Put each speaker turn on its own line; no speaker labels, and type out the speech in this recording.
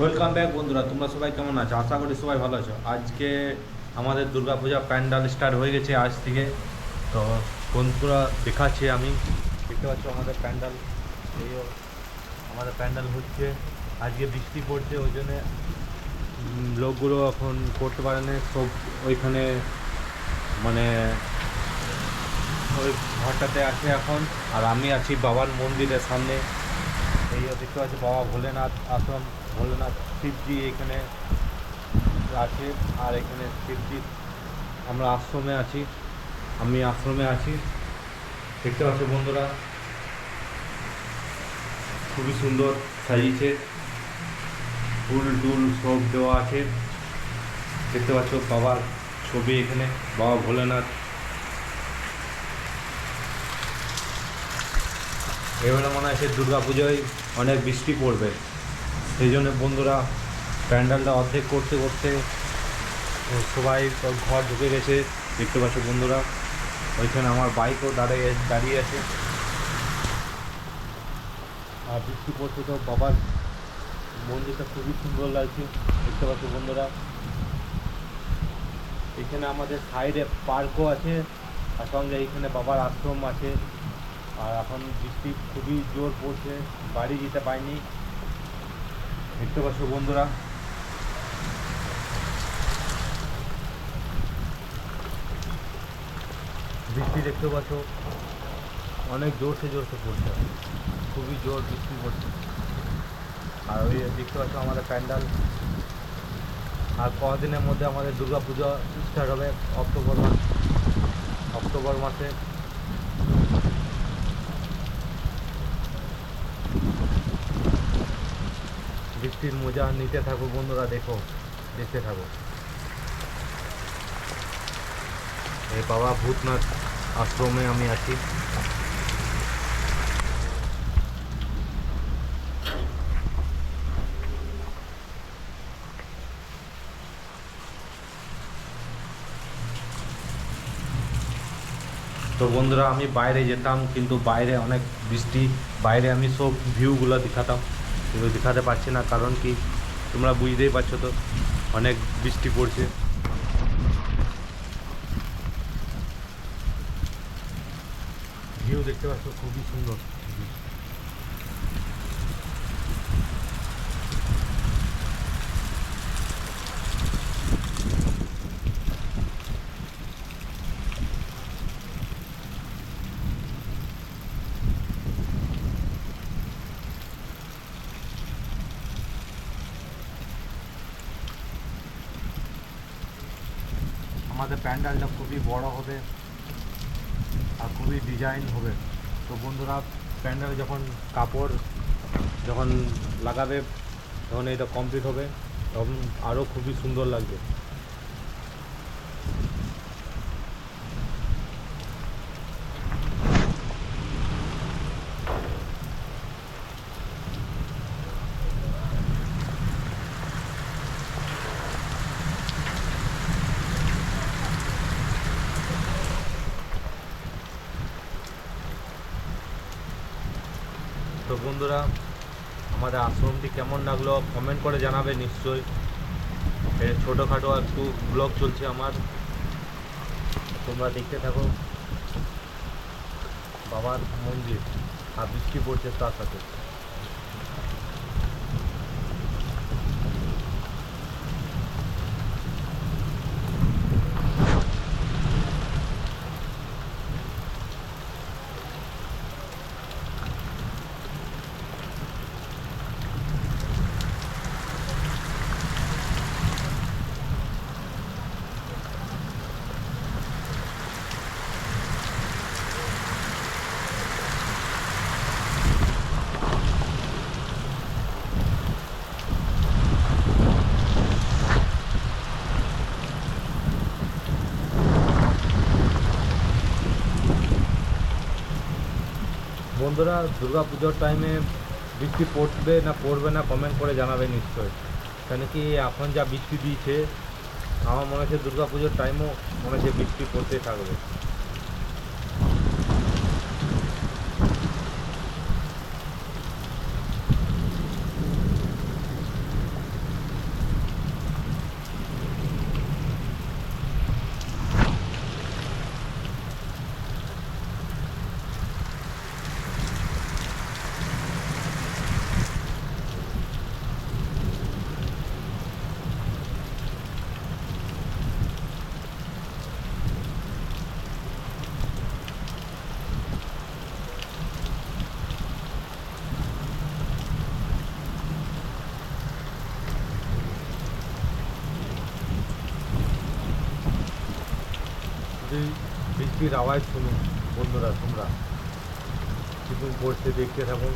Welcome back বন্ধুরা, তোমরা সবাই কেমন আছো? আশা করি সবাই ভালো আছো। আজকে আমাদের দুর্গাপূজা প্যান্ডাল স্টার্ট হয়ে গেছে আজ থেকে। তো বন্ধুরা দেখাচ্ছি আমি, দেখতে পাচ্ছ আমাদের প্যান্ডাল। এই আমাদের প্যান্ডাল হচ্ছে। আজকে বৃষ্টি পড়ছে, ওই জন্যে লোকগুলো এখন করতে পারে না সব। ওইখানে মানে ওই ঘরটাতে আছে এখন। আর আমি আছি বাবার মন্দিরের সামনে। এই দেখতে পাচ্ছি বাবা ভোলেনাথ আশ্রম, ভোলেনাথ শিবজি এখানে আছে। আর এখানে শিবজি, আমরা আশ্রমে আছি, আমি আশ্রমে আছি। দেখতে পাচ্ছ বন্ধুরা, খুবই সুন্দর সাজিয়েছে, ফুল টুল সব দেওয়া আছে। দেখতে পাচ্ছ বাবার ছবি এখানে, বাবা ভোলেনাথ। এবারে মনে আছে দুর্গা পুজোয় অনেক বৃষ্টি পড়বে, সেই জন্য বন্ধুরা প্যান্ডেলটা অর্ধেক করতে করতে সবাই ঘর ঢুকে গেছে। দেখতে পাচ্ছ বন্ধুরা, ওইখানে আমার বাইকও দাঁড়িয়ে আছে। আর বৃষ্টি পড়ছে তো বাবার মন্দিরটা খুবই সুন্দর লাগছে। দেখতে পাচ্ছ বন্ধুরা, এখানে আমাদের সাইডে পার্কও আছে, আর সঙ্গে এইখানে বাবার আশ্রম আছে। আর এখন বৃষ্টি খুবই জোর পড়ছে, বাড়ি যেতে পারিনি। দেখতে পাচ্ছ বন্ধুরা, বৃষ্টি দেখতে পাচ্ছ অনেক জোরসে জোরসে পড়ছে, খুবই জোর বৃষ্টি পড়ছে। আর ওই দেখতে পাচ্ছ আমাদের প্যান্ডাল। আর কদিনের মধ্যে আমাদের দুর্গা পুজো স্টার্ট হবে, অক্টোবর মাসে। বৃষ্টির মজা নিতে থাকো বন্ধুরা, দেখতে থাকো। এই বাবা ভূতনাথ আশ্রমে আমি আছি। তো বন্ধুরা, আমি বাইরে যেতাম কিন্তু বাইরে অনেক বৃষ্টি, বাইরে আমি সব ভিউগুলো দেখাতাম কিন্তু দেখাতে পারছি না, কারণ কি তোমরা বুঝতেই পারছো তো, অনেক বৃষ্টি পড়ছে। ভিউ দেখতে পাচ্ছ খুবই সুন্দর। আমাদের প্যান্ডেলটা খুবই বড় হবে আর খুবই ডিজাইন হবে। তো বন্ধুরা, প্যান্ডেল যখন কাপড় যখন লাগাবে, যখন এটা কমপ্লিট হবে, তখন আরও খুবই সুন্দর লাগবে। তো বন্ধুরা, আমাদের আশ্রমটি কেমন লাগলো কমেন্ট করে জানাবে নিশ্চয়ই। ছোটোখাটো একটু ব্লগ চলছে আমার, তোমরা দেখতে থাকো। বাবার মন্দির আর বৃষ্টি পড়ছে তার সাথে। বন্ধুরা, দুর্গা পুজোর টাইমে বৃষ্টি পড়বে না কমেন্ট করে জানাবে নিশ্চয়। কেন কি এখন যা বৃষ্টি দিয়েছে, আমার মনে হচ্ছে দুর্গা পুজোর টাইমও মনে হচ্ছে বৃষ্টি পড়তে থাকবে। বৃষ্টির আওয়াজ শুনুন বন্ধুরা, তোমরা কিছু পড়ছে দেখতে থাকুন।